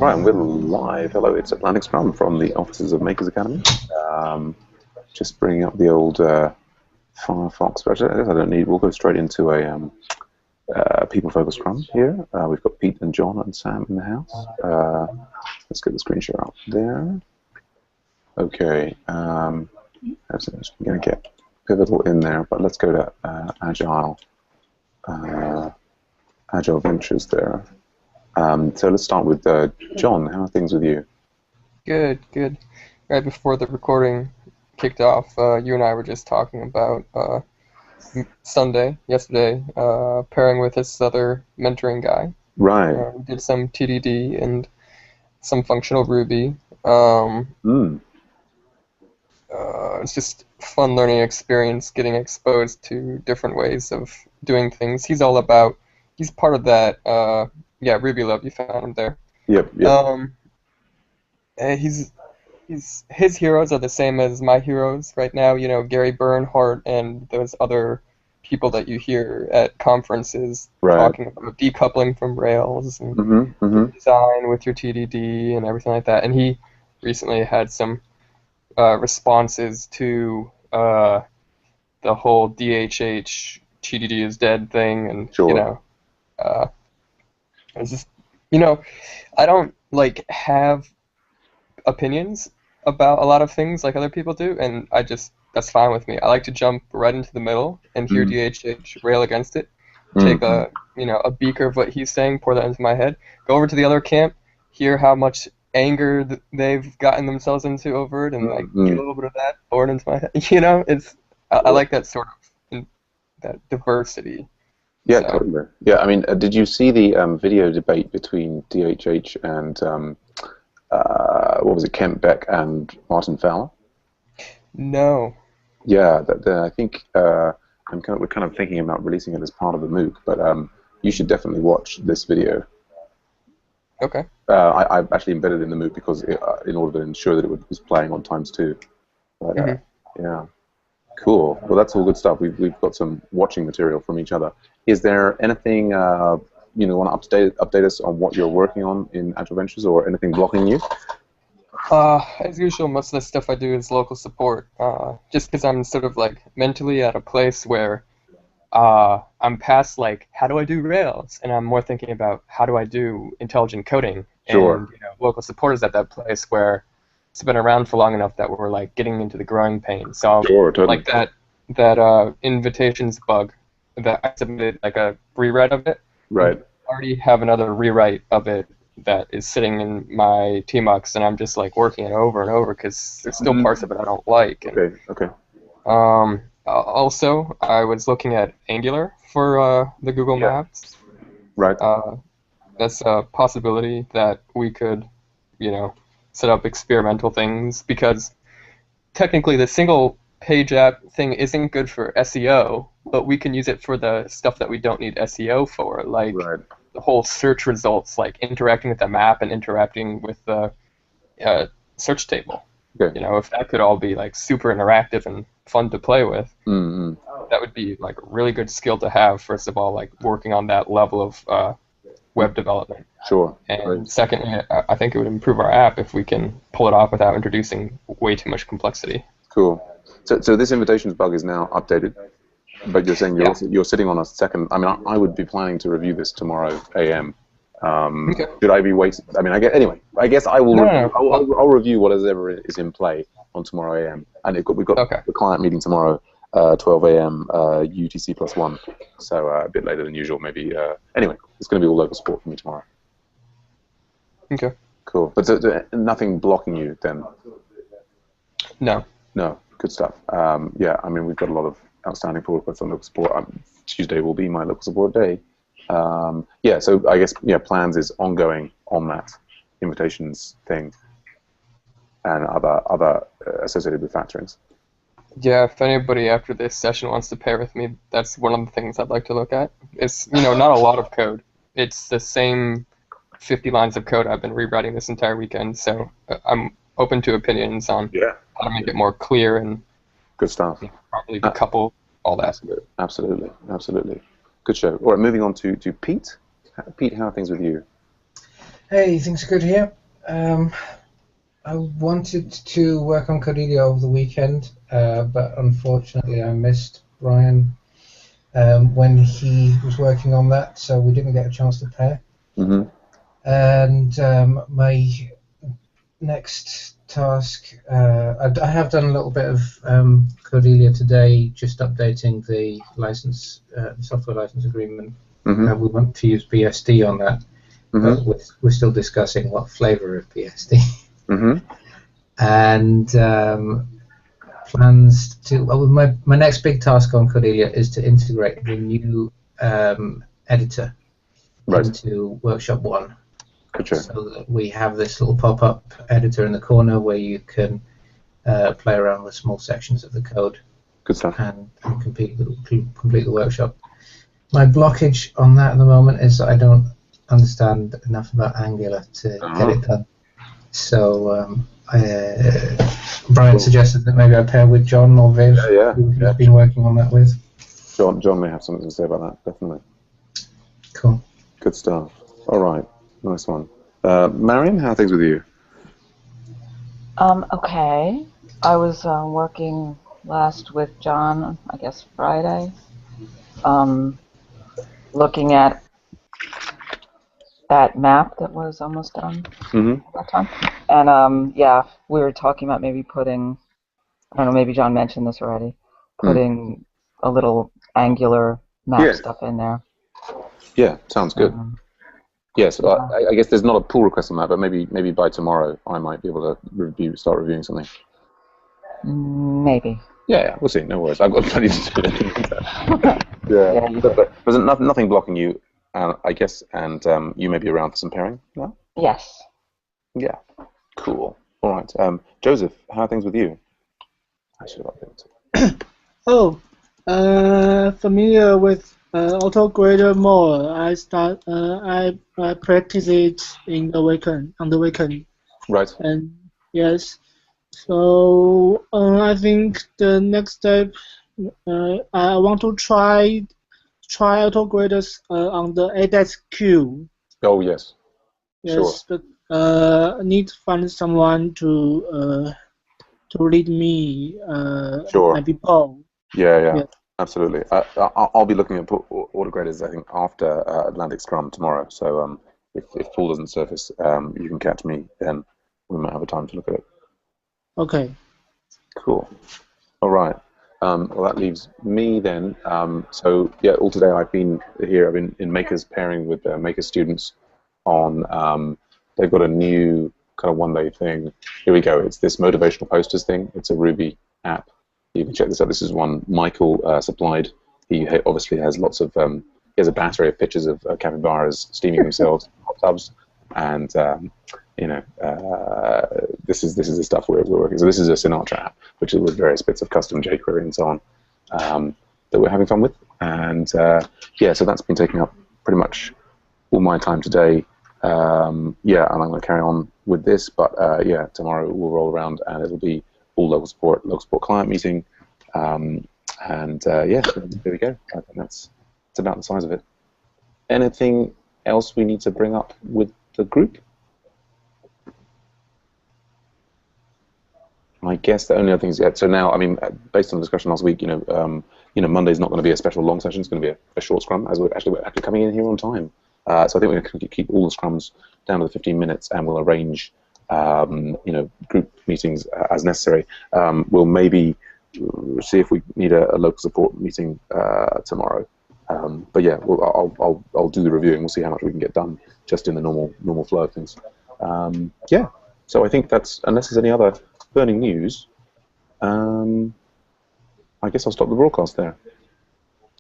Right, and we're live. Hello, it's AtlanticScrum from the offices of Makers Academy. Just bringing up the old Firefox. But I guess I don't need. We'll go straight into a people-focused Scrum here. We've got Pete and John and Sam in the house. Let's get the screen share up there. Okay, I'm going to get Pivotal in there, but let's go to Agile Ventures there. So let's start with John. How are things with you? Good, good. Right before the recording kicked off, you and I were just talking about yesterday, pairing with this other mentoring guy. Right. We did some TDD and some functional Ruby. It's just a fun learning experience, getting exposed to different ways of doing things. He's part of that, Ruby Love, you found him there. Yep. And his heroes are the same as my heroes right now. You know, Gary Bernhardt and those other people that you hear at conferences talking about decoupling from Rails and design with your TDD and everything like that. And he recently had some responses to the whole DHH TDD is dead thing, and it's just, I don't have opinions about a lot of things like other people do, and that's fine with me. I like to jump right into the middle and hear DHH rail against it, take a beaker of what he's saying, pour that into my head, go over to the other camp, hear how much anger they've gotten themselves into over it, and get a little bit of that poured into my head. I like that sort of that diversity. Yeah, so. Totally. Yeah, I mean, did you see the video debate between DHH and what was it, Kent Beck and Martin Fowler? No. Yeah, I think we're kind of thinking about releasing it as part of the MOOC, but you should definitely watch this video. Okay. I've actually embedded it in the MOOC because in order to ensure that it was playing on times two. But, yeah. Cool. Well, that's all good stuff. We've got some watching material from each other. Is there anything want to update us on what you're working on in Agile Ventures, or anything blocking you? As usual, most of the stuff I do is local support. Just because I'm sort of mentally at a place where I'm past how do I do Rails, and I'm more thinking about how do I do intelligent coding. Sure. And local support is at that place where it's been around for long enough that we're getting into the growing pains. So totally. that invitations bug that I submitted a rewrite of it. Right. I already have another rewrite of it that is sitting in my tmux, and I'm just working it over and over because there's still parts of it I don't like. And, okay. Also, I was looking at Angular for the Google Maps. Right. That's a possibility that we could, set up experimental things, because technically the single page app thing isn't good for SEO, but we can use it for the stuff that we don't need SEO for, the whole search results, interacting with the map and interacting with the search table. Okay. If that could all be super interactive and fun to play with, that would be a really good skill to have. First of all, working on that level of web development. Sure. And secondly, I think it would improve our app if we can pull it off without introducing way too much complexity. Cool. So this invitations bug is now updated, but you're saying you're sitting on a second. I mean, I would be planning to review this tomorrow AM. Okay. Should I be waiting? I mean, I guess I will. I'll review whatever is in play on tomorrow AM, and we've got the client meeting tomorrow, 12 AM UTC +1, so a bit later than usual, maybe. Anyway, it's going to be all local support for me tomorrow. Okay. Cool. But nothing blocking you then? No. No. Good stuff. Yeah, I mean, we've got a lot of outstanding pull requests on local support. Tuesday will be my local support day. So I guess plans is ongoing on that invitations thing and other associated refactorings. Yeah, if anybody after this session wants to pair with me, that's one of the things I'd like to look at. It's not a lot of code. It's the same 50 lines of code I've been rewriting this entire weekend, so I'm open to opinions on how to make it more clear and good stuff. Probably decouple all that. Absolutely. Good show. All right, moving on to Pete. Pete, how are things with you? Hey, things are good here. I wanted to work on Cordelia over the weekend, but unfortunately I missed Brian when he was working on that, so we didn't get a chance to pair. Mm-hmm. And my next task, I have done a little bit of Cordelia today, just updating the license, the software license agreement. Mm-hmm. We want to use BSD on that. Mm-hmm. But we're still discussing what flavor of BSD. Mm-hmm. And plans to. Well, my next big task on Cordelia is to integrate the new editor Right. into Workshop 1. Gotcha. So that we have this little pop-up editor in the corner where you can play around with small sections of the code. Good stuff. And complete the workshop. My blockage on that at the moment is that I don't understand enough about Angular to get it done. So Brian suggested that maybe I pair with John or Viv, who's been working on that with. John may have something to say about that, definitely. Cool. Good stuff. All right, nice one. Marion, how are things with you? Okay. I was working last with John, I guess Friday, looking at that map that was almost done that time. And yeah, we were talking about maybe putting, I don't know, maybe John mentioned this already, putting a little Angular map stuff in there. Yeah, sounds good. Yes, I guess there's not a pull request on that, but maybe by tomorrow I might be able to start reviewing something. Maybe. Yeah, we'll see. No worries. I've got plenty to do. Yeah, but there's nothing blocking you, I guess, and you may be around for some pairing. No? Yes. Yeah. Cool. All right. Joseph, how are things with you? I should have updated. Familiar with AutoGrader more. I practice it on the weekend. Right. And yes. So I think the next step, I want to try AutoGraders on the AtlanticScrum. Oh yes. Yes, sure. But I need to find someone to lead me. Sure. Maybe Paul. Yeah. Absolutely. I'll be looking at AutoGraders, I think, after AtlanticScrum tomorrow. So if Paul doesn't surface, you can catch me, then we might have a time to look at it. Okay. Cool. All right. Well, that leaves me then. So yeah, all today I've been in Makers pairing with Maker students on. They've got a new kind of one-day thing. Here we go. It's this motivational posters thing. It's a Ruby app. You can check this out. This is one Michael supplied. He obviously has lots of. He has a battery of pictures of capybaras steaming themselves in hot tubs, and this is the stuff we're working. So this is a Sinatra app, which is with various bits of custom jQuery and so on that we're having fun with. And yeah, so that's been taking up pretty much all my time today. Yeah, and I'm going to carry on with this, but yeah, tomorrow we'll roll around and it'll be all local support client meeting, and yeah, there we go. I think that's about the size of it. Anything else we need to bring up with the group? I guess the only other things yet. So now, I mean, based on the discussion last week, Monday's not going to be a special long session. It's going to be a short scrum, as we're actually coming in here on time. So I think we're going to keep all the scrums down to the 15 minutes, and we'll arrange, group meetings as necessary. We'll maybe see if we need a local support meeting tomorrow. But yeah, I'll do the reviewing. We'll see how much we can get done just in the normal flow of things. Yeah. So I think that's, unless there's any other burning news, I guess I'll stop the broadcast there.